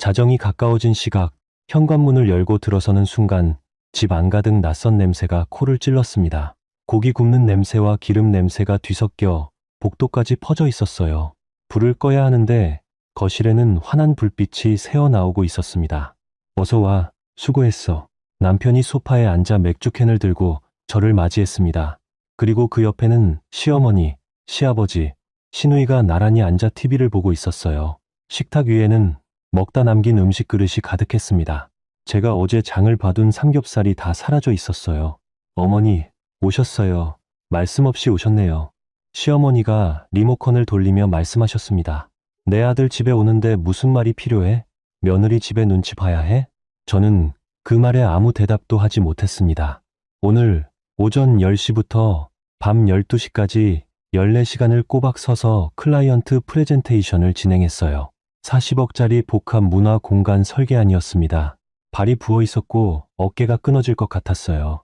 자정이 가까워진 시각, 현관문을 열고 들어서는 순간 집 안가득 낯선 냄새가 코를 찔렀습니다. 고기 굽는 냄새와 기름 냄새가 뒤섞여 복도까지 퍼져 있었어요. 불을 꺼야 하는데 거실에는 환한 불빛이 새어나오고 있었습니다. 어서 와, 수고했어. 남편이 소파에 앉아 맥주캔을 들고 저를 맞이했습니다. 그리고 그 옆에는 시어머니, 시아버지, 시누이가 나란히 앉아 TV를 보고 있었어요. 식탁 위에는 먹다 남긴 음식 그릇이 가득했습니다. 제가 어제 장을 봐둔 삼겹살이 다 사라져 있었어요. 어머니, 오셨어요. 말씀 없이 오셨네요. 시어머니가 리모컨을 돌리며 말씀하셨습니다. 내 아들 집에 오는데 무슨 말이 필요해? 며느리 집에 눈치 봐야 해? 저는 그 말에 아무 대답도 하지 못했습니다. 오늘 오전 10시부터 밤 12시까지 14시간을 꼬박 서서 클라이언트 프레젠테이션을 진행했어요. 40억짜리 복합 문화 공간 설계안이었습니다. 발이 부어 있었고 어깨가 끊어질 것 같았어요.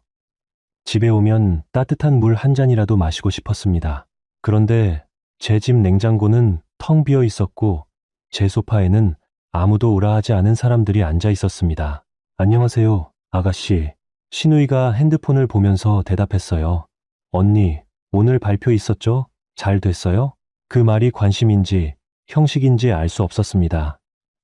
집에 오면 따뜻한 물 한 잔이라도 마시고 싶었습니다. 그런데 제 집 냉장고는 텅 비어 있었고 제 소파에는 아무도 오라 하지 않은 사람들이 앉아 있었습니다. 안녕하세요, 아가씨. 시누이가 핸드폰을 보면서 대답했어요. 언니, 오늘 발표 있었죠? 잘 됐어요? 그 말이 관심인지 형식인지 알 수 없었습니다.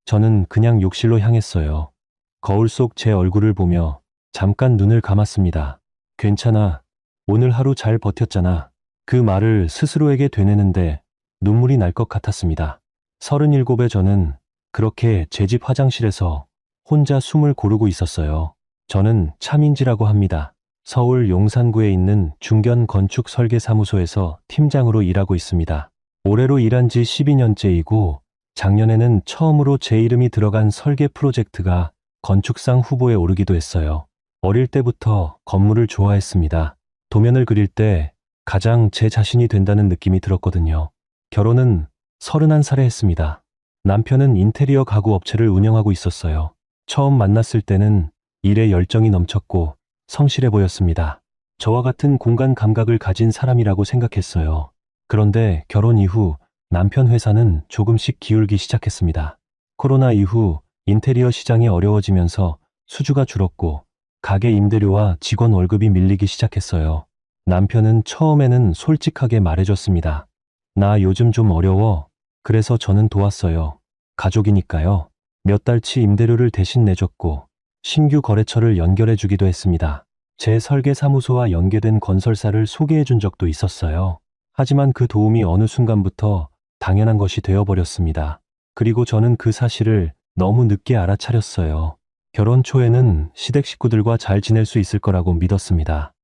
저는 그냥 욕실로 향했어요. 거울 속 제 얼굴을 보며 잠깐 눈을 감았습니다. 괜찮아. 오늘 하루 잘 버텼잖아. 그 말을 스스로에게 되뇌는데 눈물이 날 것 같았습니다. 37의 저는 그렇게 제 집 화장실에서 혼자 숨을 고르고 있었어요. 저는 차민지라고 합니다. 서울 용산구에 있는 중견 건축 설계 사무소에서 팀장으로 일하고 있습니다. 올해로 일한 지 12년째이고 작년에는 처음으로 제 이름이 들어간 설계 프로젝트가 건축상 후보에 오르기도 했어요. 어릴 때부터 건물을 좋아했습니다. 도면을 그릴 때 가장 제 자신이 된다는 느낌이 들었거든요. 결혼은 31살에 했습니다. 남편은 인테리어 가구 업체를 운영하고 있었어요. 처음 만났을 때는 일에 열정이 넘쳤고 성실해 보였습니다. 저와 같은 공간 감각을 가진 사람이라고 생각했어요. 그런데 결혼 이후 남편 회사는 조금씩 기울기 시작했습니다. 코로나 이후 인테리어 시장이 어려워지면서 수주가 줄었고 가게 임대료와 직원 월급이 밀리기 시작했어요. 남편은 처음에는 솔직하게 말해줬습니다. 나 요즘 좀 어려워. 그래서 저는 도왔어요. 가족이니까요. 몇 달치 임대료를 대신 내줬고 신규 거래처를 연결해주기도 했습니다. 제 설계 사무소와 연계된 건설사를 소개해준 적도 있었어요. 하지만 그 도움이 어느 순간부터 당연한 것이 되어버렸습니다. 그리고 저는 그 사실을 너무 늦게 알아차렸어요. 결혼 초에는 시댁 식구들과 잘 지낼 수 있을 거라고 믿었습니다.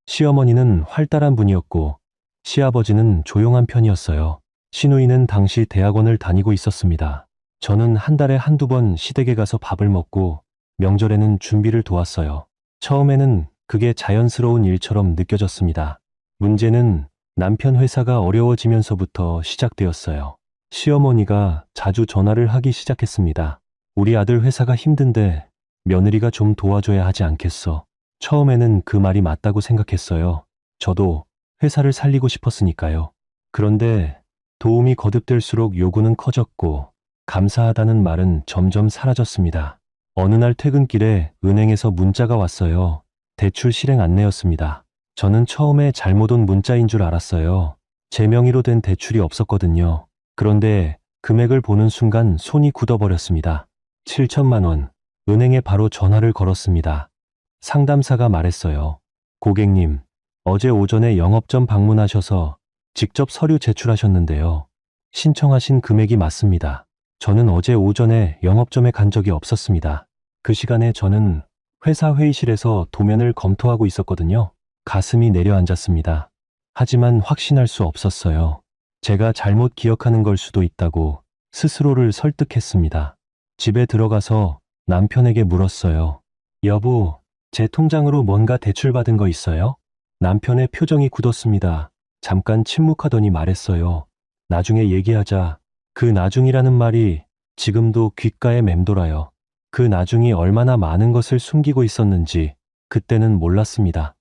시어머니는 활달한 분이었고 시아버지는 조용한 편이었어요. 시누이는 당시 대학원을 다니고 있었습니다. 저는 한 달에 한두 번 시댁에 가서 밥을 먹고 명절에는 준비를 도왔어요. 처음에는 그게 자연스러운 일처럼 느껴졌습니다. 문제는 남편 회사가 어려워지면서부터 시작되었어요. 시어머니가 자주 전화를 하기 시작했습니다. 우리 아들 회사가 힘든데 며느리가 좀 도와줘야 하지 않겠어. 처음에는 그 말이 맞다고 생각했어요. 저도 회사를 살리고 싶었으니까요. 그런데 도움이 거듭될수록 요구는 커졌고 감사하다는 말은 점점 사라졌습니다. 어느 날 퇴근길에 은행에서 문자가 왔어요. 대출 실행 안내였습니다. 저는 처음에 잘못 온 문자인 줄 알았어요. 제 명의로 된 대출이 없었거든요. 그런데 금액을 보는 순간 손이 굳어버렸습니다. 7천만 원. 은행에 바로 전화를 걸었습니다. 상담사가 말했어요. 고객님, 어제 오전에 영업점 방문하셔서 직접 서류 제출하셨는데요. 신청하신 금액이 맞습니다. 저는 어제 오전에 영업점에 간 적이 없었습니다. 그 시간에 저는 회사 회의실에서 도면을 검토하고 있었거든요. 가슴이 내려앉았습니다. 하지만 확신할 수 없었어요. 제가 잘못 기억하는 걸 수도 있다고 스스로를 설득했습니다. 집에 들어가서 남편에게 물었어요. 여보, 제 통장으로 뭔가 대출받은 거 있어요? 남편의 표정이 굳었습니다. 잠깐 침묵하더니 말했어요. 나중에 얘기하자. 그 나중이라는 말이 지금도 귓가에 맴돌아요. 그 나중이 얼마나 많은 것을 숨기고 있었는지 그때는 몰랐습니다.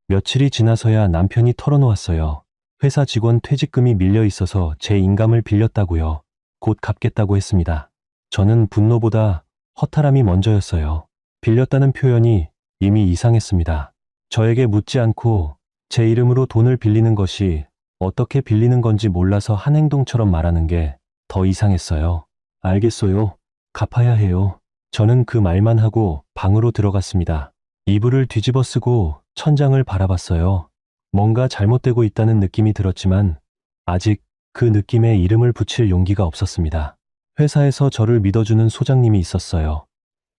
며칠이 지나서야 남편이 털어놓았어요. 회사 직원 퇴직금이 밀려 있어서 제 인감을 빌렸다고요. 곧 갚겠다고 했습니다. 저는 분노보다 허탈함이 먼저였어요. 빌렸다는 표현이 이미 이상했습니다. 저에게 묻지 않고 제 이름으로 돈을 빌리는 것이 어떻게 빌리는 건지 몰라서 한 행동처럼 말하는 게 더 이상했어요. 알겠어요. 갚아야 해요. 저는 그 말만 하고 방으로 들어갔습니다. 이불을 뒤집어 쓰고 천장을 바라봤어요. 뭔가 잘못되고 있다는 느낌이 들었지만 아직 그 느낌에 이름을 붙일 용기가 없었습니다. 회사에서 저를 믿어주는 소장님이 있었어요.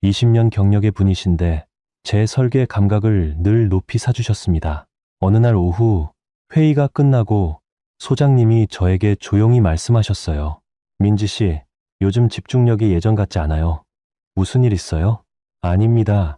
20년 경력의 분이신데 제 설계 감각을 늘 높이 사주셨습니다. 어느 날 오후 회의가 끝나고 소장님이 저에게 조용히 말씀하셨어요. 민지 씨, 요즘 집중력이 예전 같지 않아요. 무슨 일 있어요? 아닙니다.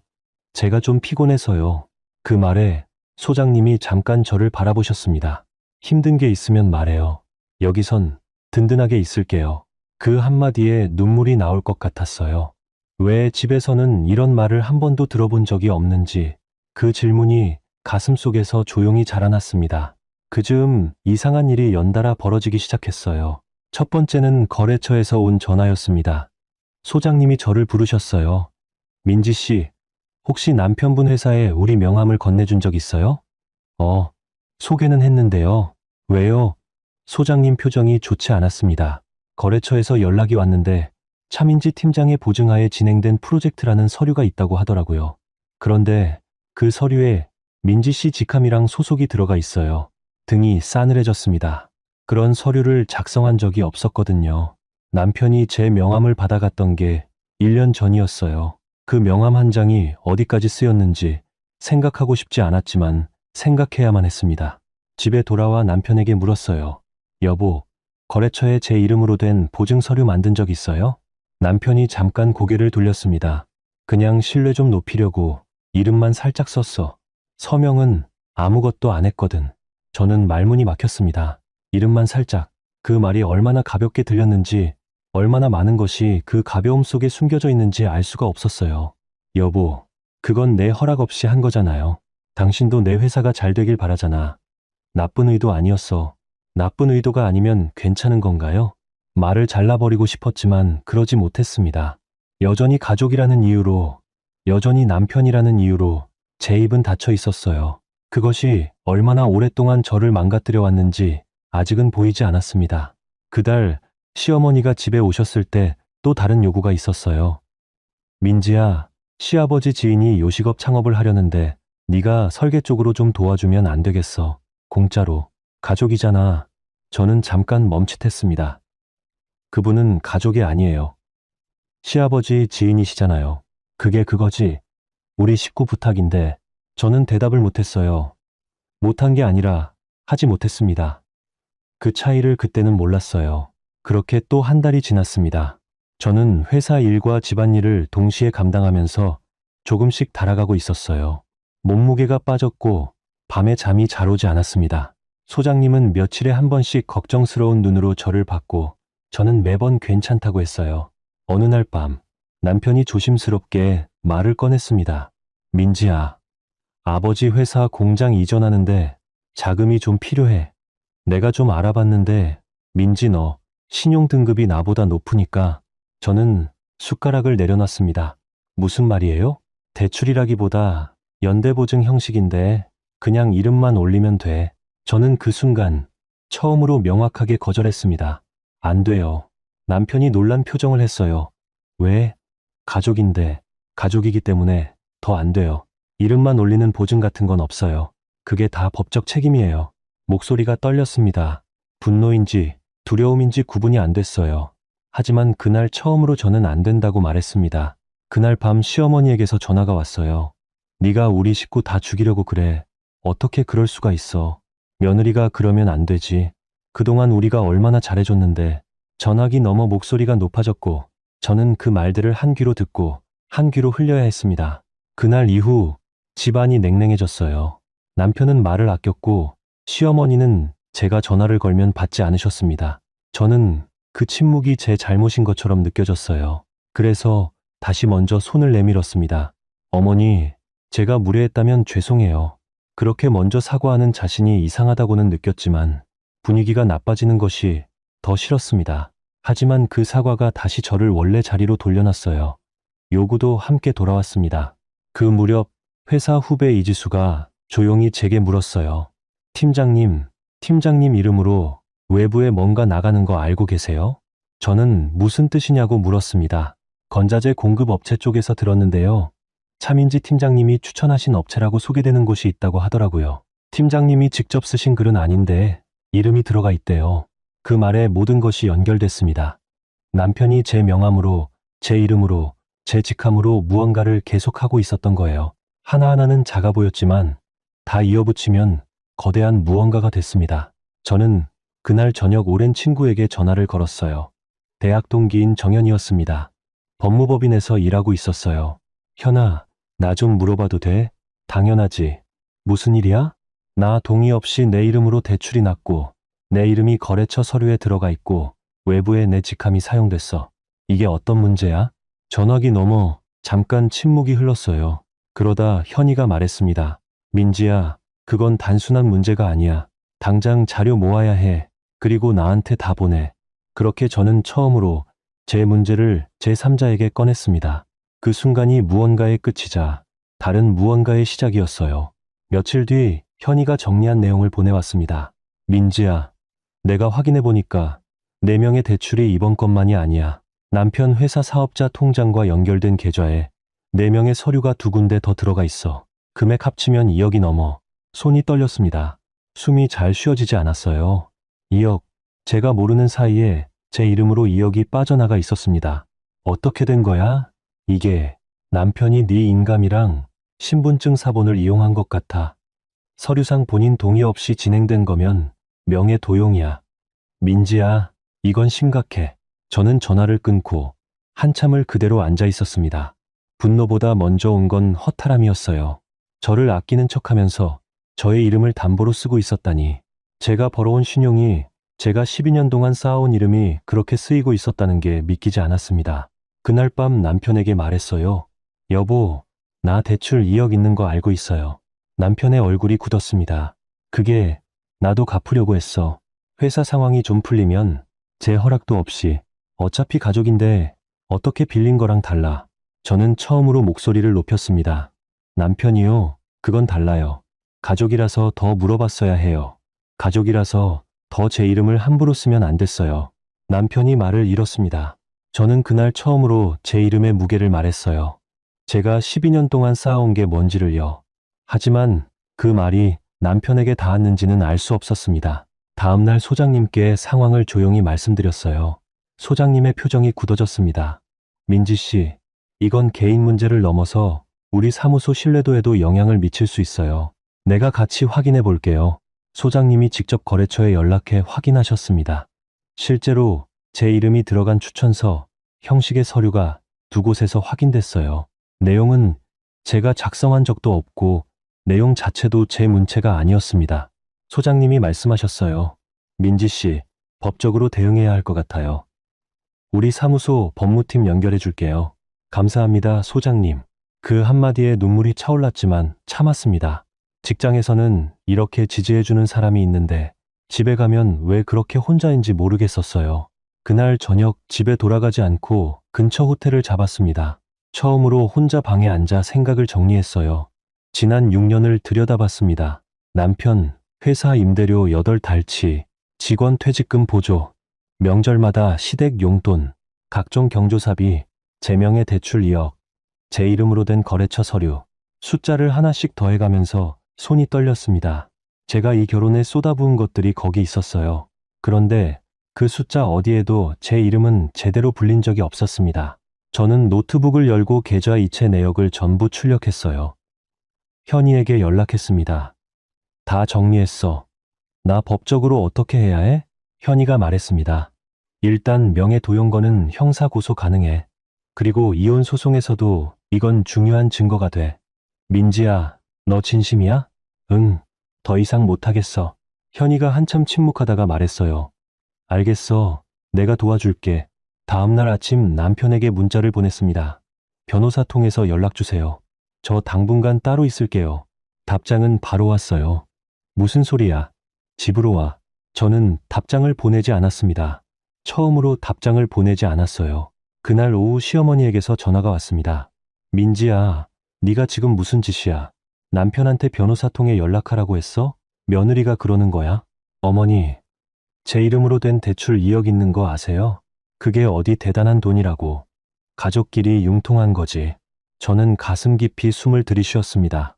제가 좀 피곤해서요. 그 말에 소장님이 잠깐 저를 바라보셨습니다. 힘든 게 있으면 말해요. 여기선 든든하게 있을게요. 그 한마디에 눈물이 나올 것 같았어요. 왜 집에서는 이런 말을 한 번도 들어본 적이 없는지 그 질문이 가슴속에서 조용히 자라났습니다. 그즈음 이상한 일이 연달아 벌어지기 시작했어요. 첫 번째는 거래처에서 온 전화였습니다. 소장님이 저를 부르셨어요. 민지 씨, 혹시 남편분 회사에 우리 명함을 건네준 적 있어요? 소개는 했는데요. 왜요? 소장님 표정이 좋지 않았습니다. 거래처에서 연락이 왔는데 차민지 팀장의 보증하에 진행된 프로젝트라는 서류가 있다고 하더라고요. 그런데 그 서류에 민지 씨 직함이랑 소속이 들어가 있어요. 등이 싸늘해졌습니다. 그런 서류를 작성한 적이 없었거든요. 남편이 제 명함을 받아갔던 게 1년 전이었어요. 그 명함 한 장이 어디까지 쓰였는지 생각하고 싶지 않았지만 생각해야만 했습니다. 집에 돌아와 남편에게 물었어요. 여보, 거래처에 제 이름으로 된 보증 서류 만든 적 있어요? 남편이 잠깐 고개를 돌렸습니다. 그냥 신뢰 좀 높이려고 이름만 살짝 썼어. 서명은 아무것도 안 했거든. 저는 말문이 막혔습니다. 이름만 살짝. 그 말이 얼마나 가볍게 들렸는지, 얼마나 많은 것이 그 가벼움 속에 숨겨져 있는지 알 수가 없었어요. 여보, 그건 내 허락 없이 한 거잖아요. 당신도 내 회사가 잘 되길 바라잖아. 나쁜 의도 아니었어. 나쁜 의도가 아니면 괜찮은 건가요? 말을 잘라버리고 싶었지만 그러지 못했습니다. 여전히 가족이라는 이유로, 여전히 남편이라는 이유로 제 입은 닫혀 있었어요. 그것이 얼마나 오랫동안 저를 망가뜨려 왔는지 아직은 보이지 않았습니다. 그달 시어머니가 집에 오셨을 때 또 다른 요구가 있었어요. 민지야, 시아버지 지인이 요식업 창업을 하려는데 네가 설계 쪽으로 좀 도와주면 안 되겠어. 공짜로. 가족이잖아. 저는 잠깐 멈칫했습니다. 그분은 가족이 아니에요. 시아버지 지인이시잖아요. 그게 그거지. 우리 식구 부탁인데 저는 대답을 못했어요. 못한 게 아니라 하지 못했습니다. 그 차이를 그때는 몰랐어요. 그렇게 또 한 달이 지났습니다. 저는 회사 일과 집안일을 동시에 감당하면서 조금씩 달아가고 있었어요. 몸무게가 빠졌고 밤에 잠이 잘 오지 않았습니다. 소장님은 며칠에 한 번씩 걱정스러운 눈으로 저를 봤고 저는 매번 괜찮다고 했어요. 어느 날 밤 남편이 조심스럽게 말을 꺼냈습니다. 민지야, 아버지 회사 공장 이전하는데 자금이 좀 필요해. 내가 좀 알아봤는데 민지 너 신용 등급이 나보다 높으니까. 저는 숟가락을 내려놨습니다. 무슨 말이에요? 대출이라기보다 연대보증 형식인데 그냥 이름만 올리면 돼. 저는 그 순간 처음으로 명확하게 거절했습니다. 안 돼요. 남편이 놀란 표정을 했어요. 왜? 가족인데, 가족이기 때문에 더 안 돼요. 이름만 올리는 보증 같은 건 없어요. 그게 다 법적 책임이에요. 목소리가 떨렸습니다. 분노인지 두려움인지 구분이 안 됐어요. 하지만 그날 처음으로 저는 안 된다고 말했습니다. 그날 밤 시어머니에게서 전화가 왔어요. 네가 우리 식구 다 죽이려고 그래. 어떻게 그럴 수가 있어. 며느리가 그러면 안 되지. 그동안 우리가 얼마나 잘해줬는데. 전화기 너머 목소리가 높아졌고 저는 그 말들을 한 귀로 듣고 한 귀로 흘려야 했습니다. 그날 이후 집안이 냉랭해졌어요. 남편은 말을 아꼈고 시어머니는 제가 전화를 걸면 받지 않으셨습니다. 저는 그 침묵이 제 잘못인 것처럼 느껴졌어요. 그래서 다시 먼저 손을 내밀었습니다. 어머니, 제가 무례했다면 죄송해요. 그렇게 먼저 사과하는 자신이 이상하다고는 느꼈지만 분위기가 나빠지는 것이 더 싫었습니다. 하지만 그 사과가 다시 저를 원래 자리로 돌려놨어요. 요구도 함께 돌아왔습니다. 그 무렵 회사 후배 이지수가 조용히 제게 물었어요. 팀장님 이름으로 외부에 뭔가 나가는 거 알고 계세요? 저는 무슨 뜻이냐고 물었습니다. 건자재 공급 업체 쪽에서 들었는데요. 차민지 팀장님이 추천하신 업체라고 소개되는 곳이 있다고 하더라고요. 팀장님이 직접 쓰신 글은 아닌데 이름이 들어가 있대요. 그 말에 모든 것이 연결됐습니다. 남편이 제 명함으로, 제 이름으로, 제 직함으로 무언가를 계속하고 있었던 거예요. 하나하나는 작아 보였지만 다 이어붙이면 거대한 무언가가 됐습니다. 저는 그날 저녁 오랜 친구에게 전화를 걸었어요. 대학 동기인 정연이었습니다. 법무법인에서 일하고 있었어요. 현아, 나 좀 물어봐도 돼? 당연하지. 무슨 일이야? 나 동의 없이 내 이름으로 대출이 났고, 내 이름이 거래처 서류에 들어가 있고, 외부에 내 직함이 사용됐어. 이게 어떤 문제야? 전화기 넘어 잠깐 침묵이 흘렀어요. 그러다 현이가 말했습니다. 민지야, 그건 단순한 문제가 아니야. 당장 자료 모아야 해. 그리고 나한테 다 보내. 그렇게 저는 처음으로 제 문제를 제3자에게 꺼냈습니다. 그 순간이 무언가의 끝이자 다른 무언가의 시작이었어요. 며칠 뒤 현이가 정리한 내용을 보내왔습니다. 민지야, 내가 확인해보니까 4명의 대출이 이번 것만이 아니야. 남편 회사 사업자 통장과 연결된 계좌에 4명의 서류가 2군데 더 들어가 있어. 금액 합치면 2억이 넘어. 손이 떨렸습니다. 숨이 잘 쉬어지지 않았어요. 2억. 제가 모르는 사이에 제 이름으로 2억이 빠져나가 있었습니다. 어떻게 된 거야? 이게 남편이 네 인감이랑 신분증 사본을 이용한 것 같아. 서류상 본인 동의 없이 진행된 거면 명예 도용이야. 민지야, 이건 심각해. 저는 전화를 끊고 한참을 그대로 앉아 있었습니다. 분노보다 먼저 온 건 허탈함이었어요. 저를 아끼는 척하면서 저의 이름을 담보로 쓰고 있었다니. 제가 벌어온 신용이, 제가 12년 동안 쌓아온 이름이 그렇게 쓰이고 있었다는 게 믿기지 않았습니다. 그날 밤 남편에게 말했어요. 여보, 나 대출 2억 있는 거 알고 있어요. 남편의 얼굴이 굳었습니다. 그게 나도 갚으려고 했어. 회사 상황이 좀 풀리면 제 허락도 없이. 어차피 가족인데 어떻게 빌린 거랑 달라. 저는 처음으로 목소리를 높였습니다. 남편이요, 그건 달라요. 가족이라서 더 물어봤어야 해요. 가족이라서 더 제 이름을 함부로 쓰면 안 됐어요. 남편이 말을 잃었습니다. 저는 그날 처음으로 제 이름의 무게를 말했어요. 제가 12년 동안 쌓아온 게 뭔지를요. 하지만 그 말이 남편에게 닿았는지는 알 수 없었습니다. 다음날 소장님께 상황을 조용히 말씀드렸어요. 소장님의 표정이 굳어졌습니다. 민지 씨, 이건 개인 문제를 넘어서 우리 사무소 신뢰도에도 영향을 미칠 수 있어요. 내가 같이 확인해 볼게요. 소장님이 직접 거래처에 연락해 확인하셨습니다. 실제로 제 이름이 들어간 추천서, 형식의 서류가 2곳에서 확인됐어요. 내용은 제가 작성한 적도 없고 내용 자체도 제 문체가 아니었습니다. 소장님이 말씀하셨어요. 민지 씨, 법적으로 대응해야 할 것 같아요. 우리 사무소 법무팀 연결해 줄게요. 감사합니다, 소장님. 그 한마디에 눈물이 차올랐지만 참았습니다. 직장에서는 이렇게 지지해주는 사람이 있는데 집에 가면 왜 그렇게 혼자인지 모르겠었어요. 그날 저녁 집에 돌아가지 않고 근처 호텔을 잡았습니다. 처음으로 혼자 방에 앉아 생각을 정리했어요. 지난 6년을 들여다봤습니다. 남편, 회사 임대료 8달치, 직원 퇴직금 보조, 명절마다 시댁 용돈, 각종 경조사비, 제 명의 대출 2억, 제 이름으로 된 거래처 서류, 숫자를 하나씩 더해가면서 손이 떨렸습니다. 제가 이 결혼에 쏟아부은 것들이 거기 있었어요. 그런데 그 숫자 어디에도 제 이름은 제대로 불린 적이 없었습니다. 저는 노트북을 열고 계좌 이체 내역을 전부 출력했어요. 현이에게 연락했습니다. 다 정리했어. 나 법적으로 어떻게 해야 해? 현이가 말했습니다. 일단 명예도용권은 형사고소 가능해. 그리고 이혼 소송에서도 이건 중요한 증거가 돼. 민지야, 너 진심이야? 응, 더 이상 못하겠어. 현이가 한참 침묵하다가 말했어요. 알겠어, 내가 도와줄게. 다음날 아침 남편에게 문자를 보냈습니다. 변호사 통해서 연락주세요. 저 당분간 따로 있을게요. 답장은 바로 왔어요. 무슨 소리야? 집으로 와. 저는 답장을 보내지 않았습니다. 처음으로 답장을 보내지 않았어요. 그날 오후 시어머니에게서 전화가 왔습니다. 민지야, 네가 지금 무슨 짓이야? 남편한테 변호사 통해 연락하라고 했어? 며느리가 그러는 거야? 어머니, 제 이름으로 된 대출 2억 있는 거 아세요? 그게 어디 대단한 돈이라고. 가족끼리 융통한 거지. 저는 가슴 깊이 숨을 들이쉬었습니다.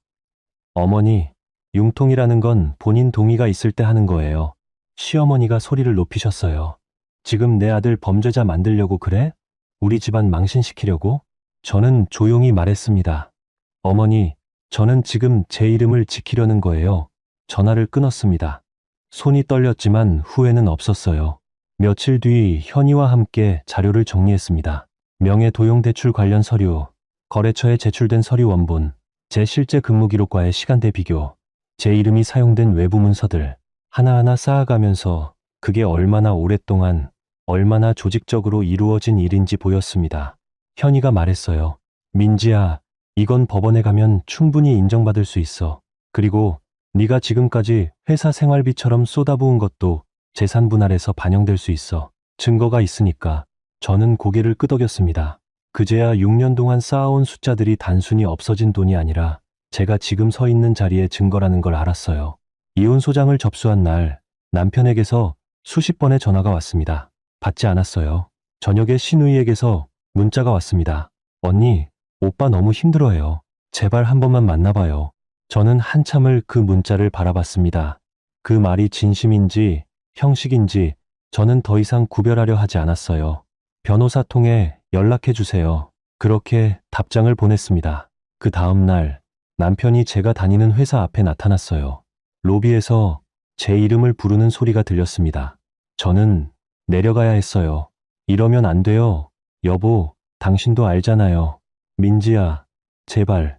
어머니, 융통이라는 건 본인 동의가 있을 때 하는 거예요. 시어머니가 소리를 높이셨어요. 지금 내 아들 범죄자 만들려고 그래? 우리 집안 망신시키려고? 저는 조용히 말했습니다. 어머니, 저는 지금 제 이름을 지키려는 거예요. 전화를 끊었습니다. 손이 떨렸지만 후회는 없었어요. 며칠 뒤 현이와 함께 자료를 정리했습니다. 명예도용대출 관련 서류, 거래처에 제출된 서류 원본, 제 실제 근무 기록과의 시간대 비교, 제 이름이 사용된 외부 문서들, 하나하나 쌓아가면서 그게 얼마나 오랫동안, 얼마나 조직적으로 이루어진 일인지 보였습니다. 현이가 말했어요. 민지야, 이건 법원에 가면 충분히 인정받을 수 있어. 그리고 네가 지금까지 회사 생활비처럼 쏟아부은 것도 재산 분할에서 반영될 수 있어. 증거가 있으니까. 저는 고개를 끄덕였습니다. 그제야 6년 동안 쌓아온 숫자들이 단순히 없어진 돈이 아니라 제가 지금 서 있는 자리의 증거라는 걸 알았어요. 이혼 소장을 접수한 날 남편에게서 수십 번의 전화가 왔습니다. 받지 않았어요. 저녁에 신우이에게서 문자가 왔습니다. 언니, 오빠 너무 힘들어해요. 제발 한 번만 만나봐요. 저는 한참을 그 문자를 바라봤습니다. 그 말이 진심인지 형식인지 저는 더 이상 구별하려 하지 않았어요. 변호사 통해 연락해 주세요. 그렇게 답장을 보냈습니다. 그 다음 날 남편이 제가 다니는 회사 앞에 나타났어요. 로비에서 제 이름을 부르는 소리가 들렸습니다. 저는 내려가야 했어요. 이러면 안 돼요. 여보, 당신도 알잖아요. 민지야, 제발.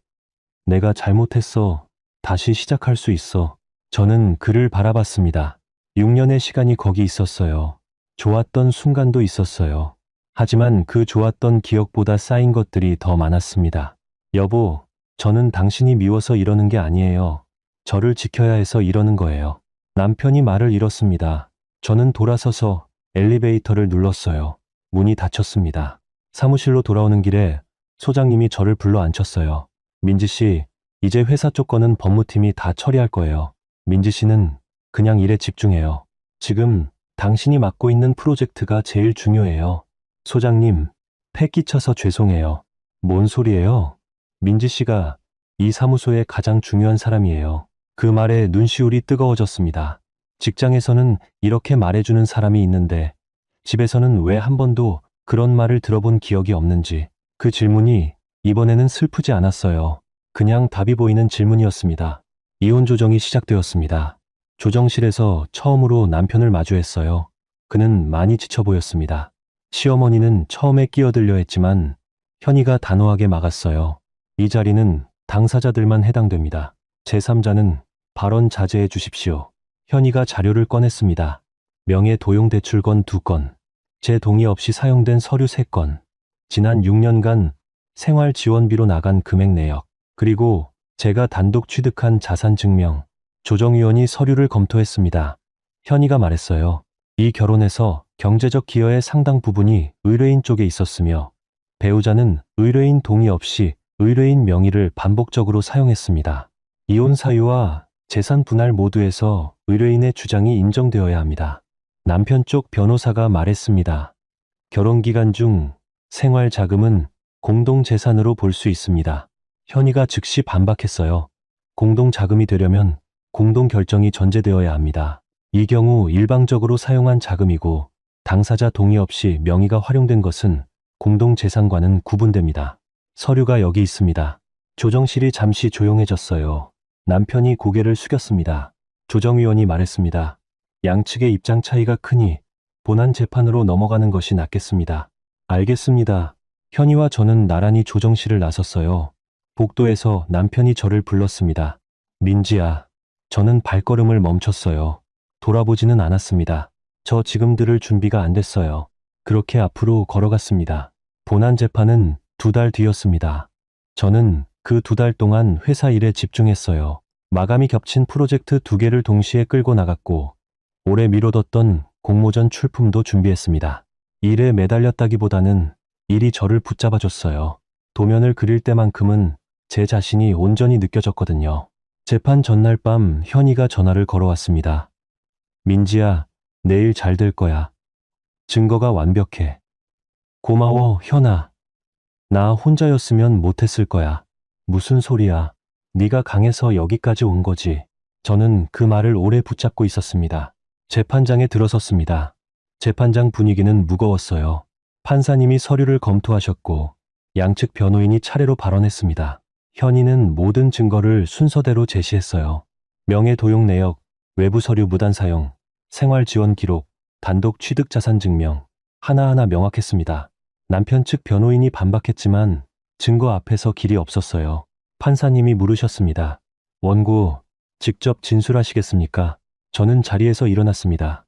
내가 잘못했어. 다시 시작할 수 있어. 저는 그를 바라봤습니다. 6년의 시간이 거기 있었어요. 좋았던 순간도 있었어요. 하지만 그 좋았던 기억보다 쌓인 것들이 더 많았습니다. 여보, 저는 당신이 미워서 이러는 게 아니에요. 저를 지켜야 해서 이러는 거예요. 남편이 말을 잃었습니다. 저는 돌아서서 엘리베이터를 눌렀어요. 문이 닫혔습니다. 사무실로 돌아오는 길에 소장님이 저를 불러 앉혔어요. 민지 씨, 이제 회사 쪽 거는 법무팀이 다 처리할 거예요. 민지 씨는 그냥 일에 집중해요. 지금 당신이 맡고 있는 프로젝트가 제일 중요해요. 소장님, 패 끼쳐서 죄송해요. 뭔 소리예요? 민지 씨가 이 사무소의 가장 중요한 사람이에요. 그 말에 눈시울이 뜨거워졌습니다. 직장에서는 이렇게 말해주는 사람이 있는데 집에서는 왜 한 번도 그런 말을 들어본 기억이 없는지. 그 질문이 이번에는 슬프지 않았어요. 그냥 답이 보이는 질문이었습니다. 이혼 조정이 시작되었습니다. 조정실에서 처음으로 남편을 마주했어요. 그는 많이 지쳐 보였습니다. 시어머니는 처음에 끼어들려 했지만 현이가 단호하게 막았어요. 이 자리는 당사자들만 해당됩니다. 제3자는 발언 자제해 주십시오. 현이가 자료를 꺼냈습니다. 명예도용대출건 2건, 제 동의 없이 사용된 서류 3건, 지난 6년간 생활지원비로 나간 금액 내역, 그리고 제가 단독 취득한 자산 증명. 조정위원이 서류를 검토했습니다. 현이가 말했어요. 이 결혼에서 경제적 기여의 상당 부분이 의뢰인 쪽에 있었으며 배우자는 의뢰인 동의 없이 의뢰인 명의를 반복적으로 사용했습니다. 이혼 사유와 재산 분할 모두에서 의뢰인의 주장이 인정되어야 합니다. 남편 쪽 변호사가 말했습니다. 결혼 기간 중 생활 자금은 공동 재산으로 볼 수 있습니다. 현이가 즉시 반박했어요. 공동 자금이 되려면 공동 결정이 전제되어야 합니다. 이 경우 일방적으로 사용한 자금이고 당사자 동의 없이 명의가 활용된 것은 공동 재산과는 구분됩니다. 서류가 여기 있습니다. 조정실이 잠시 조용해졌어요. 남편이 고개를 숙였습니다. 조정위원이 말했습니다. 양측의 입장 차이가 크니 본안 재판으로 넘어가는 것이 낫겠습니다. 알겠습니다. 현이와 저는 나란히 조정실을 나섰어요. 복도에서 남편이 저를 불렀습니다. 민지야, 저는 발걸음을 멈췄어요. 돌아보지는 않았습니다. 저 지금 들을 준비가 안 됐어요. 그렇게 앞으로 걸어갔습니다. 본안 재판은 2달 뒤였습니다. 저는 그 2달 동안 회사 일에 집중했어요. 마감이 겹친 프로젝트 2개를 동시에 끌고 나갔고 오래 미뤄뒀던 공모전 출품도 준비했습니다. 일에 매달렸다기보다는 일이 저를 붙잡아줬어요. 도면을 그릴 때만큼은 제 자신이 온전히 느껴졌거든요. 재판 전날 밤 현이가 전화를 걸어왔습니다. 민지야, 내일 잘 될 거야. 증거가 완벽해. 고마워, 현아. 나 혼자였으면 못했을 거야. 무슨 소리야. 네가 강해서 여기까지 온 거지. 저는 그 말을 오래 붙잡고 있었습니다. 재판장에 들어섰습니다. 재판장 분위기는 무거웠어요. 판사님이 서류를 검토하셨고 양측 변호인이 차례로 발언했습니다. 현이는 모든 증거를 순서대로 제시했어요. 명예 도용 내역, 외부 서류 무단 사용, 생활 지원 기록, 단독 취득 자산 증명, 하나하나 명확했습니다. 남편 측 변호인이 반박했지만 증거 앞에서 길이 없었어요. 판사님이 물으셨습니다. 원고, 직접 진술하시겠습니까? 저는 자리에서 일어났습니다.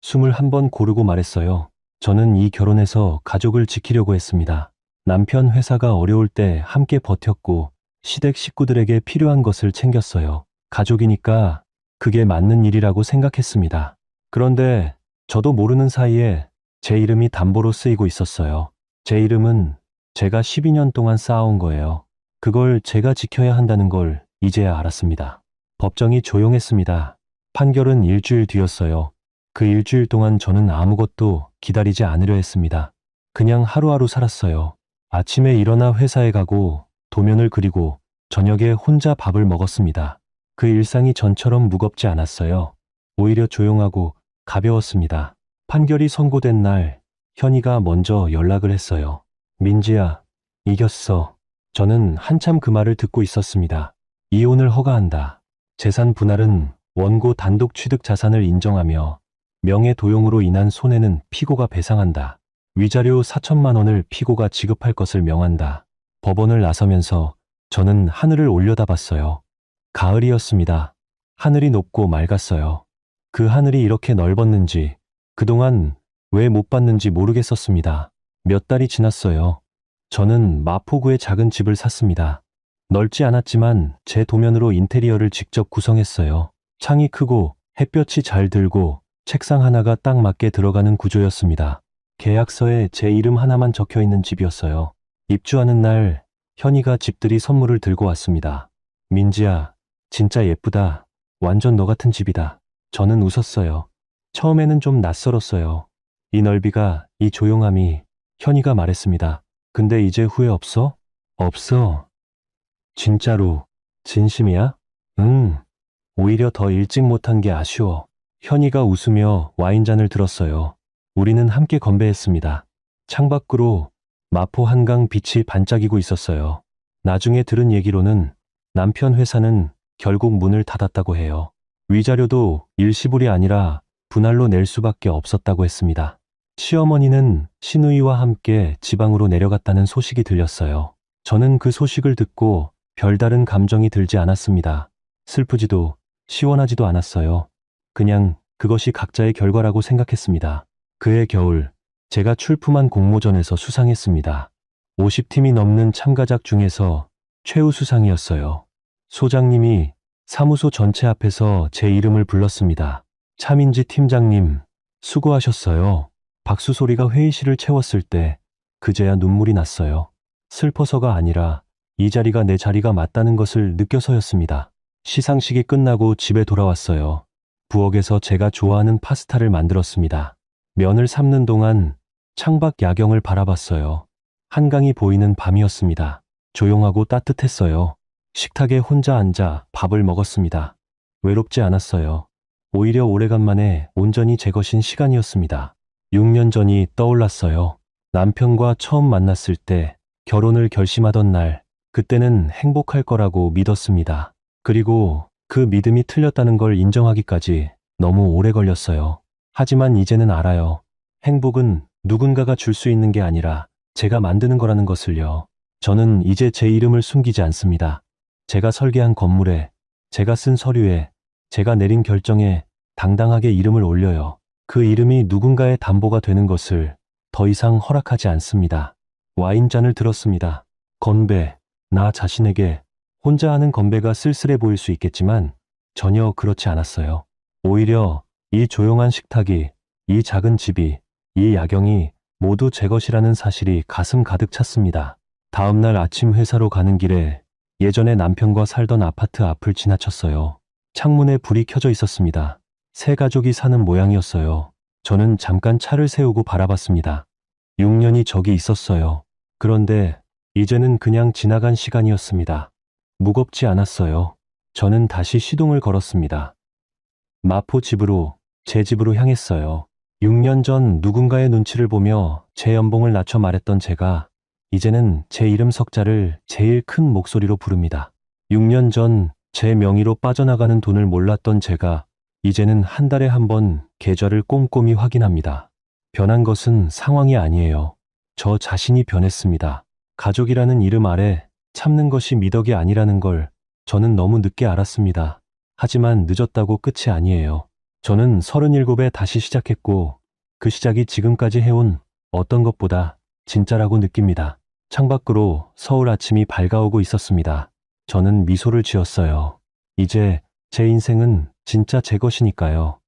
숨을 한번 고르고 말했어요. 저는 이 결혼에서 가족을 지키려고 했습니다. 남편 회사가 어려울 때 함께 버텼고 시댁 식구들에게 필요한 것을 챙겼어요. 가족이니까 그게 맞는 일이라고 생각했습니다. 그런데 저도 모르는 사이에 제 이름이 담보로 쓰이고 있었어요. 제 이름은 제가 12년 동안 쌓아온 거예요. 그걸 제가 지켜야 한다는 걸 이제야 알았습니다. 법정이 조용했습니다. 판결은 일주일 뒤였어요. 그 일주일 동안 저는 아무것도 기다리지 않으려 했습니다. 그냥 하루하루 살았어요. 아침에 일어나 회사에 가고 도면을 그리고 저녁에 혼자 밥을 먹었습니다. 그 일상이 전처럼 무겁지 않았어요. 오히려 조용하고 가벼웠습니다. 판결이 선고된 날 현이가 먼저 연락을 했어요. 민지야, 이겼어. 저는 한참 그 말을 듣고 있었습니다. 이혼을 허가한다. 재산 분할은 원고 단독 취득 자산을 인정하며 명예 도용으로 인한 손해는 피고가 배상한다. 위자료 4천만 원을 피고가 지급할 것을 명한다. 법원을 나서면서 저는 하늘을 올려다봤어요. 가을이었습니다. 하늘이 높고 맑았어요. 그 하늘이 이렇게 넓었는지 그동안 왜 못 봤는지 모르겠었습니다. 몇 달이 지났어요. 저는 마포구에 작은 집을 샀습니다. 넓지 않았지만 제 도면으로 인테리어를 직접 구성했어요. 창이 크고 햇볕이 잘 들고 책상 하나가 딱 맞게 들어가는 구조였습니다. 계약서에 제 이름 하나만 적혀 있는 집이었어요. 입주하는 날 현이가 집들이 선물을 들고 왔습니다. 민지야, 진짜 예쁘다. 완전 너 같은 집이다. 저는 웃었어요. 처음에는 좀 낯설었어요. 이 넓이가, 이 조용함이. 현이가 말했습니다. 근데 이제 후회 없어? 없어. 진짜로. 진심이야? 응. 오히려 더 일찍 못한 게 아쉬워. 현이가 웃으며 와인잔을 들었어요. 우리는 함께 건배했습니다. 창밖으로 마포 한강 빛이 반짝이고 있었어요. 나중에 들은 얘기로는 남편 회사는 결국 문을 닫았다고 해요. 위자료도 일시불이 아니라 분할로 낼 수밖에 없었다고 했습니다. 시어머니는 시누이와 함께 지방으로 내려갔다는 소식이 들렸어요. 저는 그 소식을 듣고 별다른 감정이 들지 않았습니다. 슬프지도 시원하지도 않았어요. 그냥 그것이 각자의 결과라고 생각했습니다. 그해 겨울, 제가 출품한 공모전에서 수상했습니다. 50팀이 넘는 참가작 중에서 최우수상이었어요. 소장님이 사무소 전체 앞에서 제 이름을 불렀습니다. 차민지 팀장님, 수고하셨어요. 박수 소리가 회의실을 채웠을 때 그제야 눈물이 났어요. 슬퍼서가 아니라 이 자리가 내 자리가 맞다는 것을 느껴서였습니다. 시상식이 끝나고 집에 돌아왔어요. 부엌에서 제가 좋아하는 파스타를 만들었습니다. 면을 삶는 동안 창밖 야경을 바라봤어요. 한강이 보이는 밤이었습니다. 조용하고 따뜻했어요. 식탁에 혼자 앉아 밥을 먹었습니다. 외롭지 않았어요. 오히려 오래간만에 온전히 제 것인 시간이었습니다. 6년 전이 떠올랐어요. 남편과 처음 만났을 때, 결혼을 결심하던 날, 그때는 행복할 거라고 믿었습니다. 그리고 그 믿음이 틀렸다는 걸 인정하기까지 너무 오래 걸렸어요. 하지만 이제는 알아요. 행복은 누군가가 줄 수 있는 게 아니라 제가 만드는 거라는 것을요. 저는 이제 제 이름을 숨기지 않습니다. 제가 설계한 건물에, 제가 쓴 서류에, 제가 내린 결정에 당당하게 이름을 올려요. 그 이름이 누군가의 담보가 되는 것을 더 이상 허락하지 않습니다. 와인잔을 들었습니다. 건배, 나 자신에게. 혼자 하는 건배가 쓸쓸해 보일 수 있겠지만 전혀 그렇지 않았어요. 오히려 이 조용한 식탁이 이 작은 집이, 이 야경이 모두 제 것이라는 사실이 가슴 가득 찼습니다. 다음 날 아침 회사로 가는 길에 예전에 남편과 살던 아파트 앞을 지나쳤어요. 창문에 불이 켜져 있었습니다. 새 가족이 사는 모양이었어요. 저는 잠깐 차를 세우고 바라봤습니다. 6년이 저기 있었어요. 그런데 이제는 그냥 지나간 시간이었습니다. 무겁지 않았어요. 저는 다시 시동을 걸었습니다. 마포 집으로, 제 집으로 향했어요. 6년 전 누군가의 눈치를 보며 제 연봉을 낮춰 말했던 제가 이제는 제 이름 석자를 제일 큰 목소리로 부릅니다. 6년 전 제 명의로 빠져나가는 돈을 몰랐던 제가 이제는 한 달에 한 번 계좌를 꼼꼼히 확인합니다. 변한 것은 상황이 아니에요. 저 자신이 변했습니다. 가족이라는 이름 아래 참는 것이 미덕이 아니라는 걸 저는 너무 늦게 알았습니다. 하지만 늦었다고 끝이 아니에요. 저는 37에 다시 시작했고 그 시작이 지금까지 해온 어떤 것보다 진짜라고 느낍니다. 창밖으로 서울 아침이 밝아오고 있었습니다. 저는 미소를 지었어요. 이제 제 인생은 진짜 제 것이니까요.